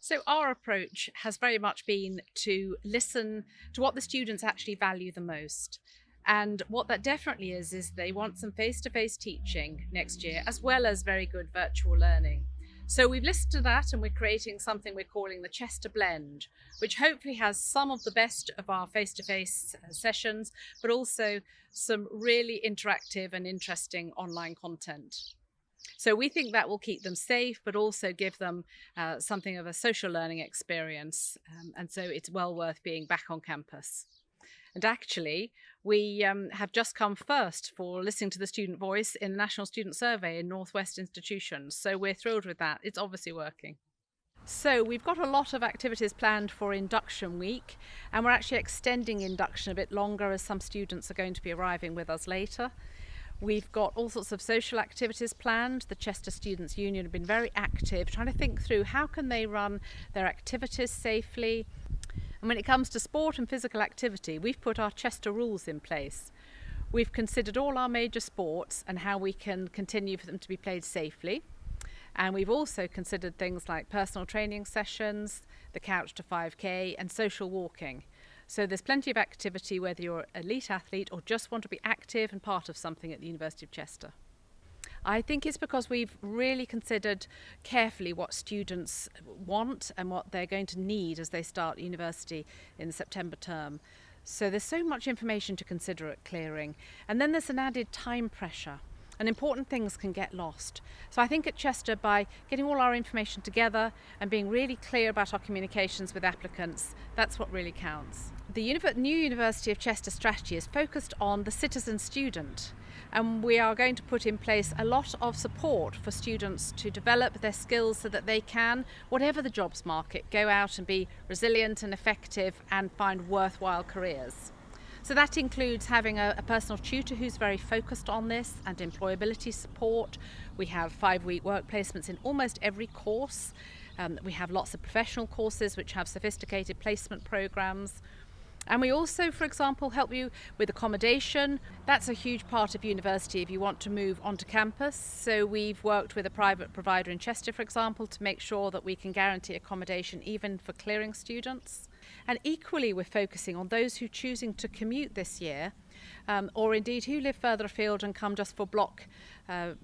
So our approach has very much been to listen to what the students actually value the most. And what that definitely is they want some face-to-face teaching next year, as well as very good virtual learning. So we've listened to that and we're creating something we're calling the Chester Blend, which hopefully has some of the best of our face-to-face sessions, but also some really interactive and interesting online content. So we think that will keep them safe, but also give them something of a social learning experience. And so it's well worth being back on campus. And actually, we have just come first for listening to the student voice in the National Student Survey in Northwest institutions. So we're thrilled with that. It's obviously working. So we've got a lot of activities planned for induction week, and we're actually extending induction a bit longer as some students are going to be arriving with us later. We've got all sorts of social activities planned. The Chester Students' Union have been very active, trying to think through how can they run their activities safely. And when it comes to sport and physical activity, we've put our Chester rules in place. We've considered all our major sports and how we can continue for them to be played safely. And we've also considered things like personal training sessions, the Couch to 5K, and social walking. So there's plenty of activity whether you're an elite athlete or just want to be active and part of something at the University of Chester. I think it's because we've really considered carefully what students want and what they're going to need as they start university in the September term. So there's so much information to consider at clearing. And then there's an added time pressure. And important things can get lost. So I think at Chester, by getting all our information together and being really clear about our communications with applicants, that's what really counts. The new University of Chester strategy is focused on the citizen student, and we are going to put in place a lot of support for students to develop their skills so that they can, whatever the jobs market, go out and be resilient and effective and find worthwhile careers. So that includes having a personal tutor who's very focused on this and employability support. We have 5-week work placements in almost every course. We have lots of professional courses which have sophisticated placement programs. And we also, for example, help you with accommodation. That's a huge part of university if you want to move onto campus. So we've worked with a private provider in Chester, for example, to make sure that we can guarantee accommodation even for clearing students. And equally, we're focusing on those who are choosing to commute this year, or indeed who live further afield and come just for block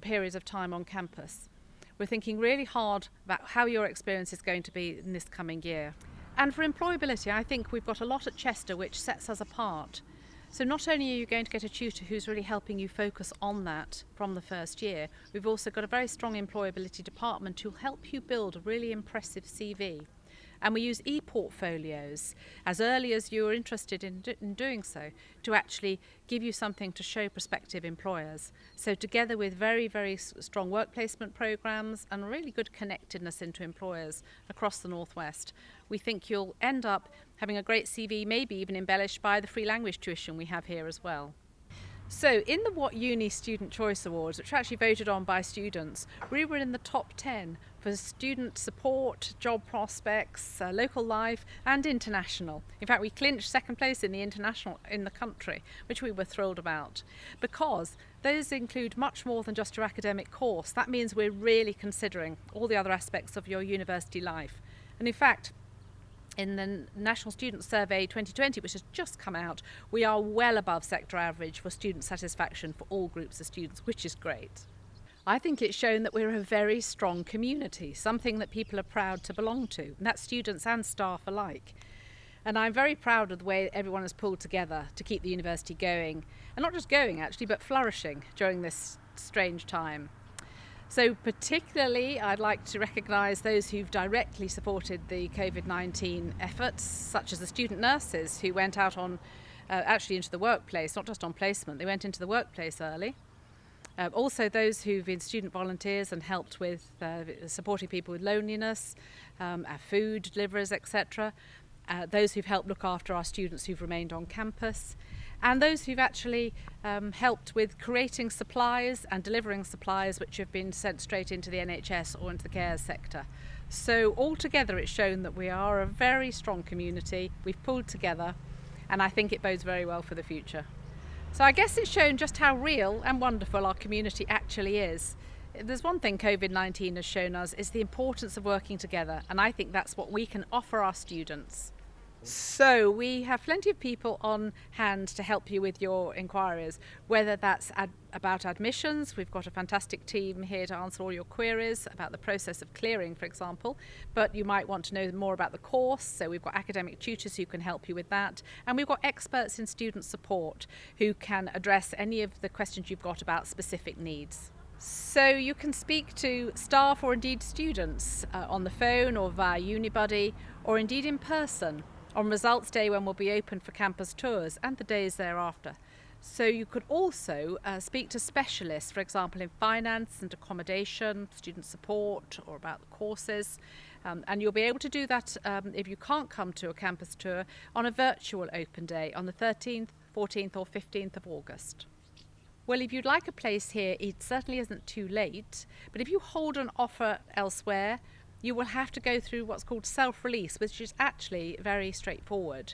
periods of time on campus. We're thinking really hard about how your experience is going to be in this coming year. And for employability, I think we've got a lot at Chester which sets us apart. So not only are you going to get a tutor who's really helping you focus on that from the first year, we've also got a very strong employability department who'll help you build a really impressive CV. And we use e-portfolios as early as you're interested in doing so to actually give you something to show prospective employers. So together with very, very strong work placement programs and really good connectedness into employers across the Northwest, we think you'll end up having a great CV, maybe even embellished by the free language tuition we have here as well. So in the What Uni Student Choice Awards, which are actually voted on by students, we were in the top 10 for student support, job prospects, local life and international. In fact, we clinched second place in the international in the country, which we were thrilled about, because those include much more than just your academic course. That means we're really considering all the other aspects of your university life. And in fact, in the National Student Survey 2020, which has just come out, we are well above sector average for student satisfaction for all groups of students, which is great. I think it's shown that we're a very strong community, something that people are proud to belong to, and that's students and staff alike. And I'm very proud of the way everyone has pulled together to keep the university going, and not just going actually, but flourishing during this strange time. So particularly, I'd like to recognise those who've directly supported the COVID-19 efforts, such as the student nurses who went out on actually into the workplace, not just on placement, they went into the workplace early. Also those who've been student volunteers and helped with supporting people with loneliness, our food deliverers, etc. Those who've helped look after our students who've remained on campus, and those who've actually helped with creating supplies and delivering supplies which have been sent straight into the NHS or into the care sector. So altogether it's shown that we are a very strong community, we've pulled together, and I think it bodes very well for the future. So I guess it's shown just how real and wonderful our community actually is. There's one thing COVID-19 has shown us is the importance of working together, and I think that's what we can offer our students. So we have plenty of people on hand to help you with your inquiries, whether that's about admissions. We've got a fantastic team here to answer all your queries about the process of clearing, for example, but you might want to know more about the course, so we've got academic tutors who can help you with that, and we've got experts in student support who can address any of the questions you've got about specific needs. So you can speak to staff or indeed students on the phone or via Unibuddy, or indeed in person on results day, when we'll be open for campus tours, and the days thereafter. So you could also speak to specialists, for example in finance and accommodation, student support, or about the courses, and you'll be able to do that if you can't come to a campus tour on a virtual open day on the 13th, 14th or 15th of August. Well, if you'd like a place here, it certainly isn't too late, but if you hold an offer elsewhere, you will have to go through what's called self-release, which is actually very straightforward.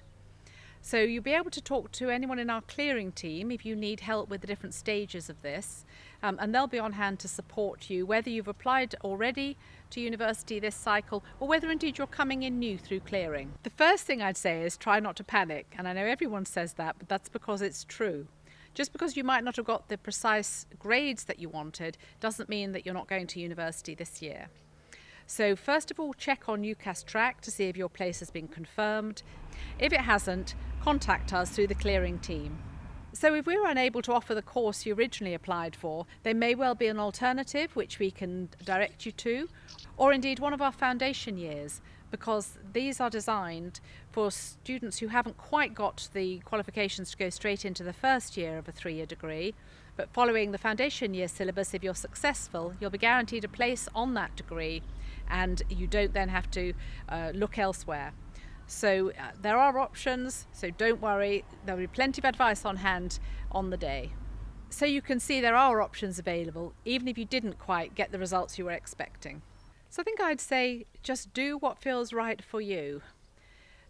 So you'll be able to talk to anyone in our clearing team if you need help with the different stages of this, and they'll be on hand to support you, whether you've applied already to university this cycle or whether indeed you're coming in new through clearing. The first thing I'd say is try not to panic, and I know everyone says that, but that's because it's true. Just because you might not have got the precise grades that you wanted doesn't mean that you're not going to university this year. So first of all, check on UCAS Track to see if your place has been confirmed. If it hasn't, contact us through the clearing team. So if we were unable to offer the course you originally applied for, there may well be an alternative which we can direct you to, or indeed one of our foundation years, because these are designed for students who haven't quite got the qualifications to go straight into the first year of a 3-year degree. But following the foundation year syllabus, if you're successful, you'll be guaranteed a place on that degree, and you don't then have to look elsewhere. So there are options, so don't worry, there'll be plenty of advice on hand on the day. So you can see there are options available, even if you didn't quite get the results you were expecting. So I think I'd say just do what feels right for you.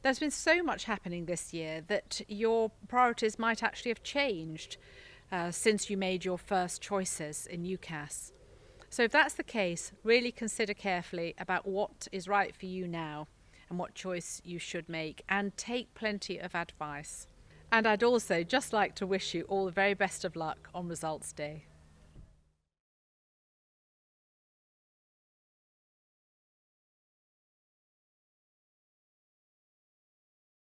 There's been so much happening this year that your priorities might actually have changed since you made your first choices in UCAS. So if that's the case, really consider carefully about what is right for you now and what choice you should make, and take plenty of advice. And I'd also just like to wish you all the very best of luck on results day.